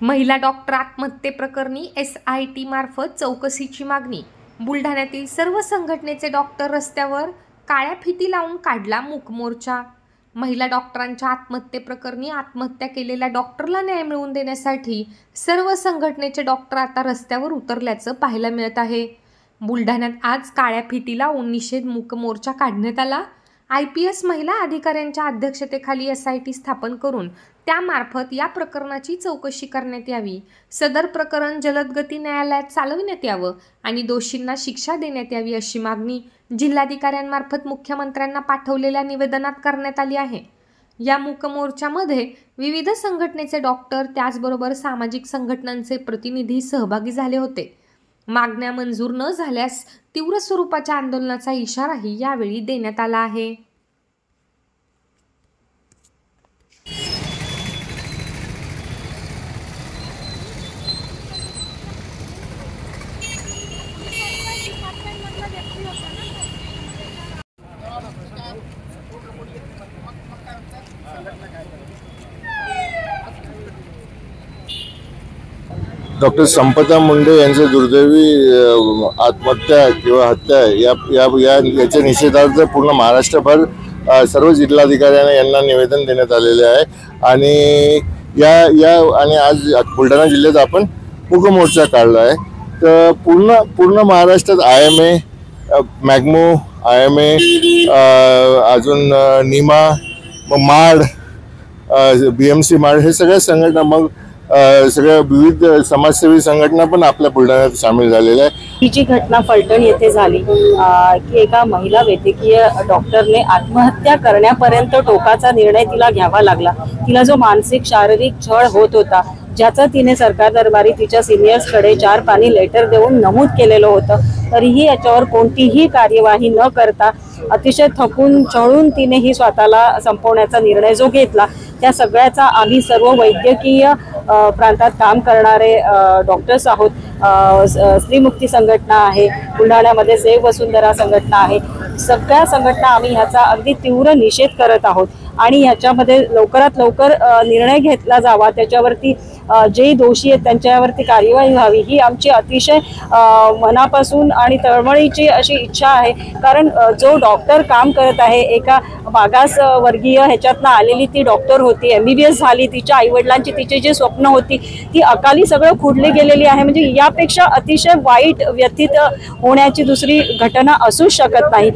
महिला डॉक्टर आत्महत्येप्रकरणी SIT मार्फत चौकशीची मागणी। बुलढाण्यातील सर्व संघटनेचे डॉक्टर रस्त्यावर काळ्या फिती लावून काढला मूक मोर्चा। महिला डॉक्टरांच्या आत्महत्येप्रकरणी आत्महत्या केलेल्या डॉक्टरला न्याय मिळवून देण्यासाठी सर्व संघटनेचे डॉक्टर आता रस्त्यावर उतरल्याचं पाहायला मिळत आहे। बुलढाण्यात आज काळ्या फिती लावून निषेध मूक मोर्चा काढण्यात आला। IPS महिला अधिकाऱ्यांच्या अध्यक्षतेखाली SIT स्थापन करून त्यामार्फत या प्रकरणाची चौकशी करण्यात यावी, सदर प्रकरण जलदगती न्यायालयात चालविण्यात यावं आणि दोषींना शिक्षा देण्यात यावी अशी मागणी जिल्हाधिकाऱ्यांमार्फत मुख्यमंत्र्यांना पाठवलेल्या निवेदनात करण्यात आली आहे। या मूक मोर्चामध्ये विविध संघटनेचे डॉक्टर त्याचबरोबर सामाजिक संघटनांचे प्रतिनिधी सहभागी झाले होते। मागण्या मंजूर न झाल्यास तीव्र स्वरूपाच्या आंदोलनाचा इशाराही यावेळी देण्यात आला आहे। डॉक्टर संपदा मुंडे यांचं दुर्दैवी आत्महत्या किंवा हत्या याच्या निषेधार्थ पूर्ण महाराष्ट्रभर सर्व जिल्हाधिकाऱ्यांना यांना निवेदन देण्यात आलेले आहे आणि आज बुलढाणा जिल्ह्यात आपण मूक मोर्चा काढला आहे। तर पूर्ण महाराष्ट्रात IMA, मॅग्मो, IMA, अजून निमा, माड, BMC माड हे सगळ्या संघटना, मग सगळ्या विविध समाजसेवी संघटना पण आपल्या बुलढाण्यात सामील झालेल्या आहे। ही जी घटना फलटण येथे झाली की एका महिला वैद्यकीय डॉक्टरने आत्महत्या करण्यापर्यंत टोकाचा निर्णय तिला घ्यावा लागला। तिला जो मानसिक शारीरिक छळ होत होता, ज्याचं तिने सरकार दरबारी तिच्या सिनियर्सकडे 4 पानी लेटर देऊन नमूद केलेलं होतं, तरीही याच्यावर कोणतीही कार्यवाही न करता अतिशय थकून चळून तिने ही स्वतःला संपवण्याचा निर्णय जो घेतला, त्या सगळ्याचा आम्ही सर्व वैद्यकीय प्रांतात काम करणारे डॉक्टर्स आहोत। स्त्रीमुक्ती संघटना आहे, बुलढाण्यामध्ये सेव्ह वसुंधरा संघटना आहे, सगळ्या संघटना आम्ही ह्याचा अगदी तीव्र निषेध करत आहोत आणि ह्याच्यामध्ये लवकरात लवकर निर्णय घेतला जावा, त्याच्यावरती जे दोषी आहेत त्यांच्यावरती कार्यवाही व्हावी ही आमची अतिशय मनापासून आणि तळमळीची अशी इच्छा आहे। कारण जो डॉक्टर काम करत आहे, एका मागास वर्गीय ह्याच्यातनं आलेली ती डॉक्टर होती, MBBS झाली, तिच्या आईवडिलांची तिची जी स्वप्न होती ती अकाली सगळं खुडली गेलेली आहे। म्हणजे यापेक्षा अतिशय वाईट व्यथित होण्याची दुसरी घटना असूच शकत नाही।